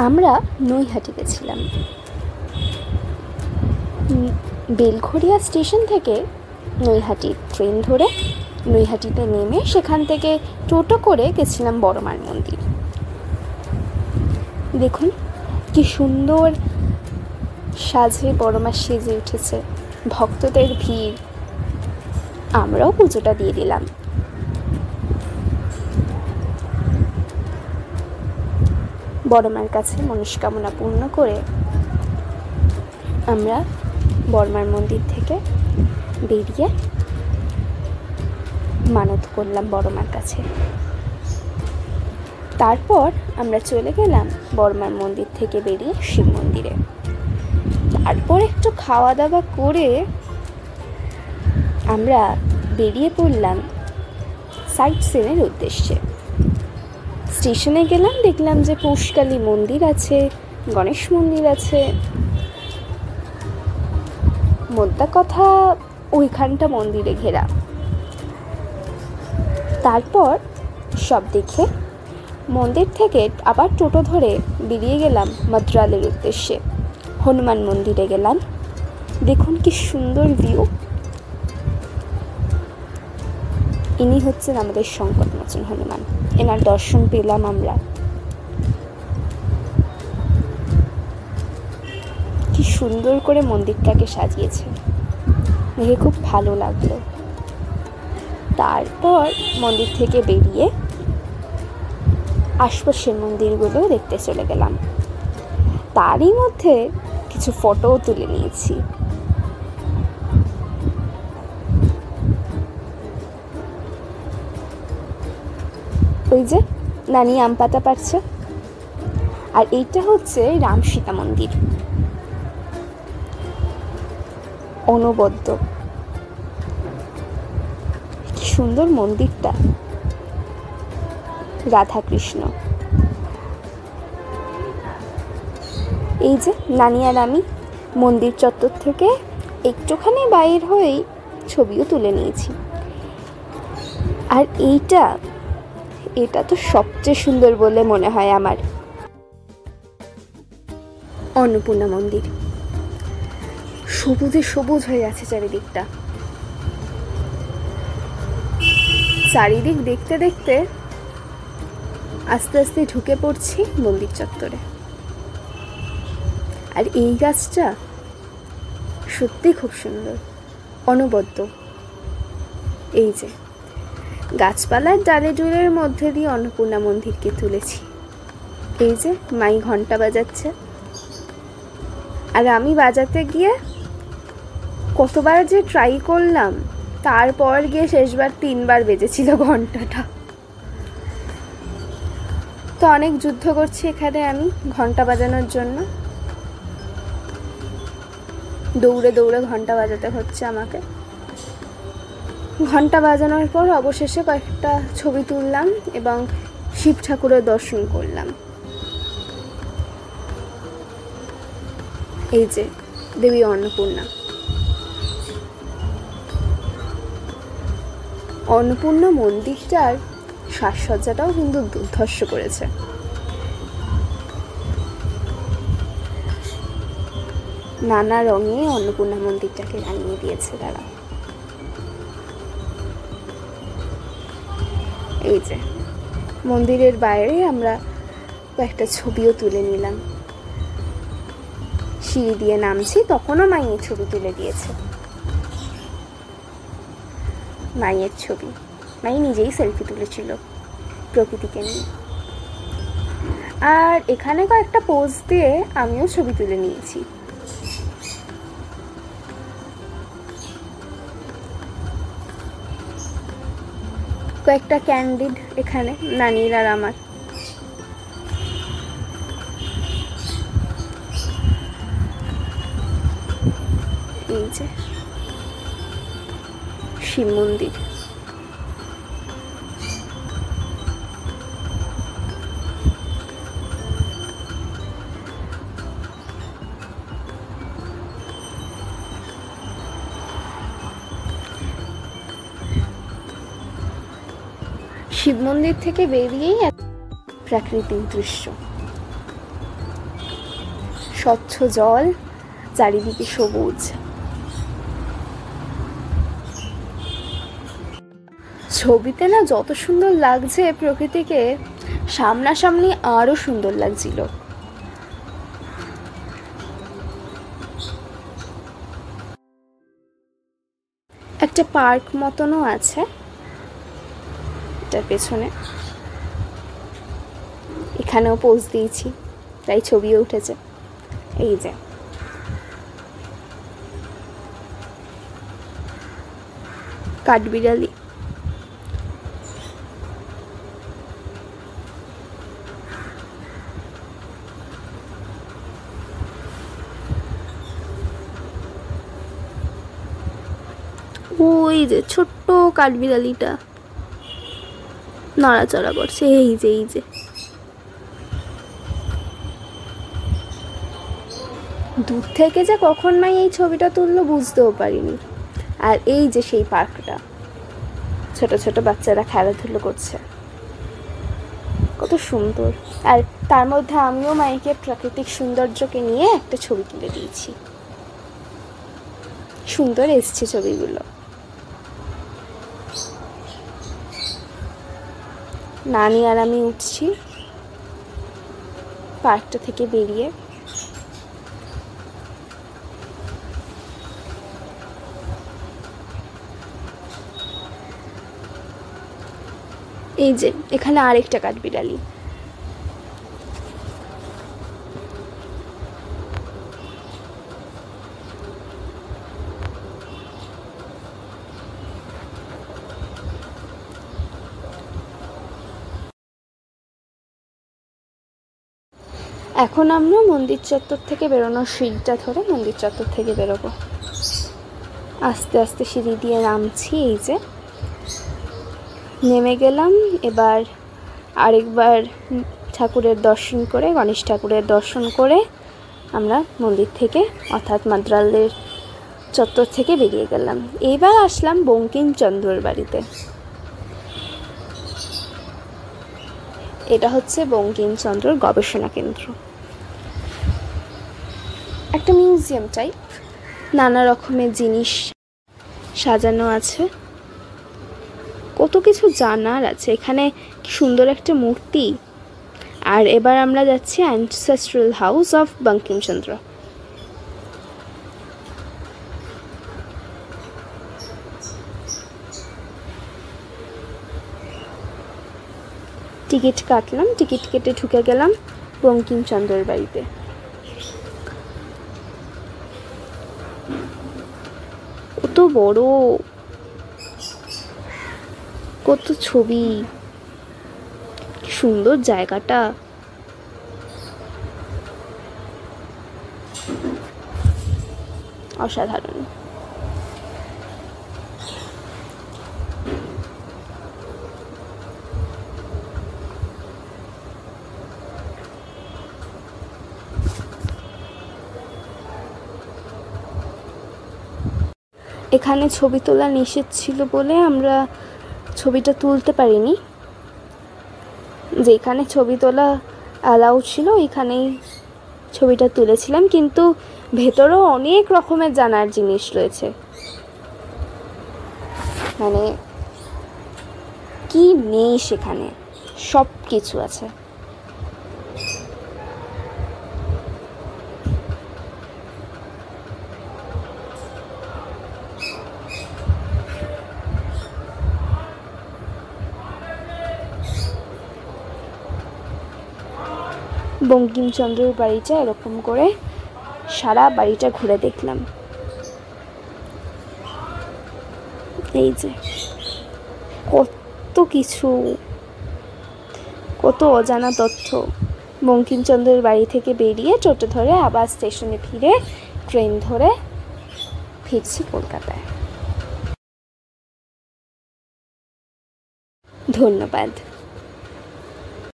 আমরা নৈহাটি গেছিলাম। বেলঘড়িয়া স্টেশন থেকে নৈহাটি ট্রেন ধরে নৈহাটিতে নেমে সেখান থেকে টোটো করে গেছিলাম বড়মার মন্দির। দেখুন কি সুন্দর সাজে বড়মা সেজে উঠেছে, ভক্তদের ভিড়। আমরাও পুজোটা দিয়ে দিলাম। বড়মার কাছে মনস্কামনা পূর্ণ করে আমরা বড়মার মন্দির থেকে বেরিয়ে মানত করলাম বড়মার কাছে। তারপর আমরা চলে গেলাম বড়মার মন্দির থেকে বেরিয়ে শিব মন্দিরে। তারপর একটু খাওয়া দাওয়া করে আমরা বেরিয়ে পড়লাম সাইট সিনের উদ্দেশ্যে। স্টেশনে গেলাম, দেখলাম যে পৌষকালী মন্দির আছে, গণেশ মন্দির আছে। মোদ্দা কথা ওইখানটা মন্দিরে ঘেরা। তারপর সব দেখে মন্দির থেকে আবার টোটো ধরে বেরিয়ে গেলাম মাদ্রালের উদ্দেশ্যে। হনুমান মন্দিরে গেলাম। দেখুন কি সুন্দর ভিউ। ইনি হচ্ছেন আমাদের সংকটমোচন হনুমান। এনার দর্শন পেলাম আমরা। কি সুন্দর করে মন্দিরটাকে সাজিয়েছে, দেখে খুব ভালো লাগলো। তারপর মন্দির থেকে বেরিয়ে আশপাশের মন্দিরগুলো দেখতে চলে গেলাম। তারই মধ্যে কিছু ফটোও তুলে নিয়েছি। ওই যে নানি আম পাতা পারছে। আর এইটা হচ্ছে রাম সীতা মন্দির, অনবদ্য। কি সুন্দর মন্দিরটা, রাধা কৃষ্ণ। এই যে নানি আর আমি মন্দির চত্বর থেকে একটুখানি বাইর হয়েই ছবিও তুলে নিয়েছি। আর এটা তো সবচেয়ে সুন্দর বলে মনে হয় আমার, অন্নপূর্ণা মন্দির। সবুজে সবুজ হয়ে আছে চারিদিকটা। চারিদিক দেখতে দেখতে আস্তে আস্তে ঢুকে পড়ছি মন্দির চত্বরে। আর এই গাছটা সত্যি খুব সুন্দর, অনবদ্য। এই যে গাছপালার ডালে ডুলের মধ্যে দিয়ে অন্নপূর্ণা মন্দিরকে তুলেছি। এই যে মাই ঘন্টা বাজাচ্ছে। আর আমি বাজাতে গিয়ে কতবার যে ট্রাই করলাম, তারপর গিয়ে শেষবার 3বার বেজেছিল ঘন্টাটা। তো অনেক যুদ্ধ করছি এখানে আমি ঘন্টা বাজানোর জন্য। দৌড়ে দৌড়ে ঘন্টা বাজাতে হচ্ছে আমাকে। ঘন্টা বাজানোর পর অবশেষে কয়েকটা ছবি তুললাম এবং শিব ঠাকুরের দর্শন করলাম। এই যে দেবী অন্নপূর্ণা। অন্নপূর্ণা মন্দিরটার সাজসজ্জাটাও কিন্তু দুর্ধর্ষ করেছে। নানা রঙে অন্নপূর্ণা মন্দিরটাকে রাঙিয়ে দিয়েছে তারা। এই যে মন্দিরের বাইরে আমরা কয়েকটা ছবিও তুলে নিলাম। সিঁড়ি দিয়ে নামছি, তখনও মাইয়ের ছবি তুলে দিয়েছে। মাইয়ের ছবি, মাই নিজেই সেলফি তুলেছিল প্রকৃতিকে নিয়ে। আর এখানে কয়েকটা পোজ দিয়ে আমিও ছবি তুলে নিয়েছি। কয়েকটা ক্যান্ডিড এখানে নানির আর আমার। এই যে শিব মন্দির। শিব মন্দির থেকে বেরিয়েই এক প্রাকৃতিক দৃশ্য। স্বচ্ছ জল, চারিদিকে সবুজ। ছবিতে না যত সুন্দর লাগছে প্রকৃতিকে, সামনাসামনি আরো সুন্দর লাগছিল। একটা পার্ক মতনও আছে এটার পেছনে, এখানেও পোজ দিয়েছি, তাই ছবিও উঠেছে। এই যে কাঠবিড়ালি। ওই যে ছোট্ট কাঠবিড়ালিটা নড়াচড়া করছে। এই যে দূর থেকে যে কখন মাই এই ছবিটা তুললো বুঝতেও পারিনি। আর এই যে সেই পার্কটা, ছোট ছোট বাচ্চারা খেলাধুলো করছে, কত সুন্দর। আর তার মধ্যে আমিও মাইকে প্রাকৃতিক সৌন্দর্যকে নিয়ে একটা ছবি তুলে দিয়েছি। সুন্দর এসছে ছবিগুলো। নানি আর আমি উঠছি পার্কটা থেকে বেরিয়ে। এই যে এখানে আরেকটা কাঠবিড়ালি। এখন আমরা মন্দির চত্বর থেকে বেরোনোর সিঁড়িটা ধরে মন্দির চত্বর থেকে বেরোবো। আস্তে আস্তে সিঁড়ি দিয়ে নামছি। এই যে নেমে গেলাম। এবার আরেকবার ঠাকুরের দর্শন করে, গণেশ ঠাকুরের দর্শন করে আমরা মন্দির থেকে অর্থাৎ মাদ্রালের চত্বর থেকে বেরিয়ে গেলাম। এইবার আসলাম বঙ্কিমচন্দ্রর বাড়িতে। এটা হচ্ছে বঙ্কিমচন্দ্রর গবেষণা কেন্দ্র, একটা মিউজিয়াম টাইপ, নানা রকমের জিনিস সাজানো আছে, কত কিছু জানার আছে এখানে। কি সুন্দর একটা মূর্তি। আর এবার আমরা যাচ্ছি ancestral house of Bankimchandra. Ticket কাটলাম, টিকিট কেটে ঢুকে গেলাম বঙ্কিমচন্দ্রের বাড়িতে। কত বড়, কত ছবি, সুন্দর জায়গাটা। অসাধারণ। এখানে ছবি তোলা নিষেধ ছিল বলে আমরা ছবিটা তুলতে পারিনি। যেখানে ছবি তোলা অ্যালাউ ছিল এখানেই ছবিটা তুলেছিলাম, কিন্তু ভেতরেও অনেক রকমের জানার জিনিস রয়েছে। মানে কি নেই সেখানে, সব কিছু আছে। বঙ্কিমচন্দ্রের বাড়িটা এরকম করে সারা বাড়িটা ঘুরে দেখলাম। এই যে কত কিছু, কত অজানা তথ্য। বঙ্কিমচন্দ্রের বাড়ি থেকে বেরিয়ে টোটো ধরে আবার স্টেশনে ফিরে ট্রেন ধরে ফিরছি কলকাতায়। ধন্যবাদ।